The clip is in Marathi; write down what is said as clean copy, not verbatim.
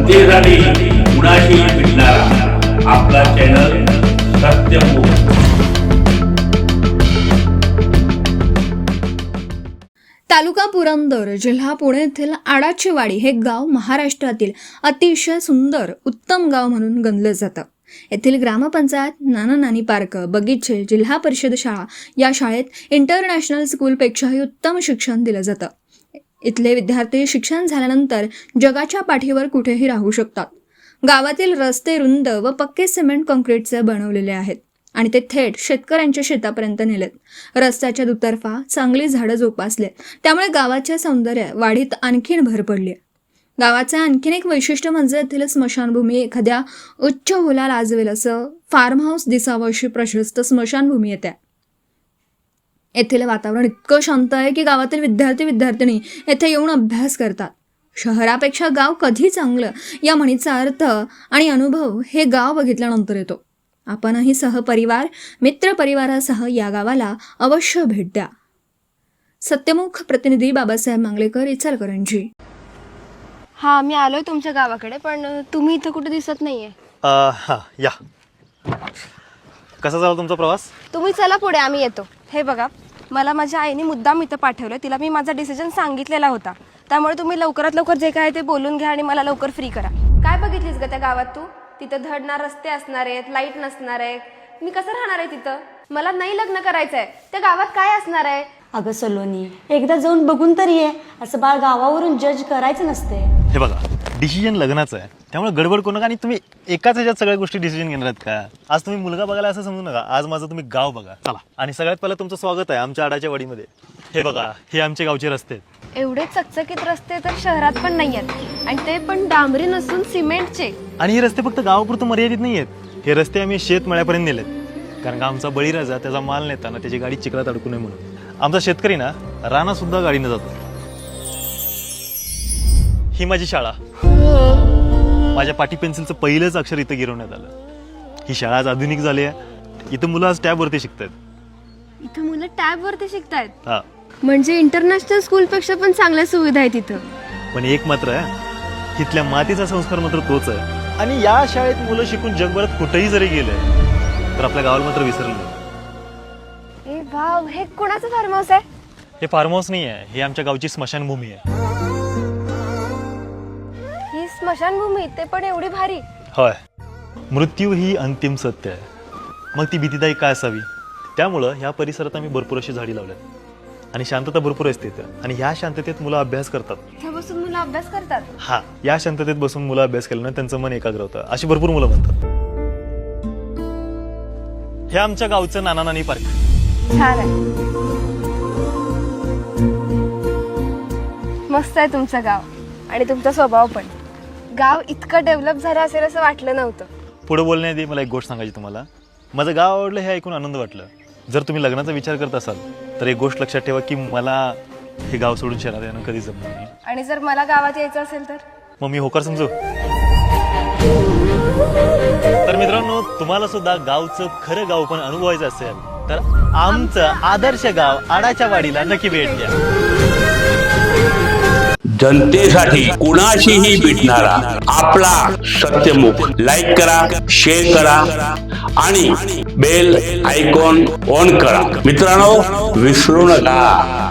जनतेसाठी कुणाशी भेटणारा आपला चॅनल सत्यमुख। तालुका पुरंदर, जिल्हा पुणे येथील आडाची वाडी हे गाव महाराष्ट्रातील अतिशय सुंदर उत्तम गाव म्हणून गणलं जातं। येथील ग्रामपंचायत, नाना नानी पार्क, बगीचे, जिल्हा परिषद शाळा या शाळेत इंटरनॅशनल स्कूलपेक्षाही उत्तम शिक्षण दिलं जातं। इथले विद्यार्थी शिक्षण झाल्यानंतर जगाच्या पाठीवर कुठेही राहू शकतात। गावातील रस्ते रुंद व पक्के सिमेंट काँक्रीटचे बनवलेले आहेत आणि ते थेट शेतकऱ्यांच्या शेतापर्यंत नेलेत। रस्त्याच्या दुतर्फा चांगली झाडं जोपासले, त्यामुळे गावाच्या सौंदर्य वाढीत आणखीन भर पडली। गावाचे आणखीन एक वैशिष्ट्य म्हणजे येथील स्मशानभूमी एखाद्या उच्च हुला लाजवेल असं फार्म हाऊस दिसावं अशी प्रशस्त स्मशानभूमी येते। येथील वातावरण इतकं शांत आहे की गावातील विद्यार्थी-विद्यार्थिनी येथे येऊन अभ्यास करतात। शहरापेक्षा गाव कधी चांगलं या म्हणीचा अर्थ आणि अनुभव हे गाव बघितल्यानंतर येतो। आपणही सहपरिवार, मित्र परिवारासह या गावाला अवश्य भेट द्या। सत्यमुख प्रतिनिधी बाबासाहेब मांगलेकर, इचलकरंजी। हा, मी आलोय तुमच्या गावाकडे, पण तुम्ही इथं कुठे दिसत नाहीये। हा या। कसा झाला तुमचा प्रवास? तुम्ही चला पुढे, आम्ही येतो। हे बघा, मला माझ्या आईने मुद्दाम इथं पाठवलं। तिला मी माझा डिसिजन सांगितलेला होता, त्यामुळे तुम्ही लवकरात लवकर जे काय ते बोलून घ्या आणि मला लवकर फ्री करा। काय बघितलीस ग त्या गावात तू? तिथं धडणार रस्ते असणार आहेत, लाईट नसणार आहे। मी कसं राहणार आहे तिथं? मला नाही लग्न करायचंय। त्या गावात काय असणार आहे? अगं सलोनी, एकदा जाऊन बघून तरी ये। असं बाळ गावावरून जज करायचं नसते। हे बघा, डिसिजन लग्नाचं आहे, त्यामुळे गडबड करू नका आणि तुम्ही एकाच ह्याच्यात सगळ्या गोष्टी डिसिजन घेणार आहेत का? आज तुम्ही मुलगा बघायला असं समजू नका, आज माझं तुम्ही गाव बघा। चला, आणि सगळ्यात पहिलं तुमचं स्वागत आहे आमच्या आडाच्या वाडीमध्ये। हे बघा, हे आमचे गावचे रस्ते आहेत। एवढे चकचकीत रस्ते तर शहरात पण नाही आहेत, आणि ते पण डांबरी नसून सिमेंटचे। आणि हे रस्ते फक्त गावापुरतं मर्यादित नाही आहेत, हे रस्ते आम्ही शेतमळ्यापर्यंत नेलेत, कारण का आमचा बळीराजा त्याचा माल नेताना त्याची गाडी चिखलात अडकू नये म्हणून। आमचा शेतकरी ना राणा सुद्धा गाडीने जातो। ही माझी शाळा, माझ्या पाटी पेन्सिलचं पहिलंच अक्षर इथं गिरवण्यात आलं। ही शाळा आज आधुनिक झाली आहे, इथं मुलं आज टॅबवरती शिकतात। इथं मुलं टॅबवरती शिकतायत? हा, म्हणजे इंटरनॅशनल स्कूल पेक्षा पण चांगल्या सुविधा आहेत इथं। पण एक मात्र आहे, इथल्या मातीचा संस्कार मात्र तोच आहे। आणि या शाळेत मुलं शिकून जगभरात कुठेही जरी गेले तर आपल्या गावाला मात्र विसरले। ए भाव, हे कोणाचं फार्म हाऊस आहे? हे फार्म हाऊस नाही आहे, हे आमच्या गावची स्मशानभूमी आहे। ही स्मशानभूमी, ते पण एवढी भारी? होय, मृत्यू ही अंतिम सत्य आहे, मग ती भीतीदायक काय असावी? त्यामुळं ह्या परिसरात आम्ही भरपूर अशी झाडी लावल्यात आणि शांतता भरपूर असते इथं, आणि ह्या शांततेत मुलं अभ्यास करतात। इथे बसून मुलं अभ्यास करतात? हा, या शांततेत बसून मुलं अभ्यास केल्यानं त्यांचं मन एकाग्र होतं, अशी भरपूर मुलं म्हणतात। हे आमच्या गावचं नाना नानी पार्क। छान आहे, मस्त आहे तुमचं गाव, आणि तुमचा स्वभाव पण। गाव इतकं डेव्हलप झालं असेल असं वाटलं नव्हतं। पुढे बोलण्याआधी मला एक गोष्ट सांगायची तुम्हाला। माझं गाव आवडलं हे ऐकून आनंद वाटलं। जर तुम्ही लग्नाचा विचार करत असाल तर एक गोष्ट लक्षात ठेवा की मला हे गाव सोडून शहरात येणं कधी जमणार नाही। आणि जर मला गावात यायचं असेल तर? मग मी होकार समजू? तर मित्रांनो, तुम्हाला सुद्धा गावचं खरं गाव पण अनुभवायचं असेल तर आमचं आदर्श गाव आडाच्या वाडीला नक्की भेट द्या। जनतेसाठी कुणाशीही भेटणारा आपला सत्यमुख। लाईक करा, शेअर करा आणि बेल आयकॉन ऑन करा। मित्रांनो, विसरू नका।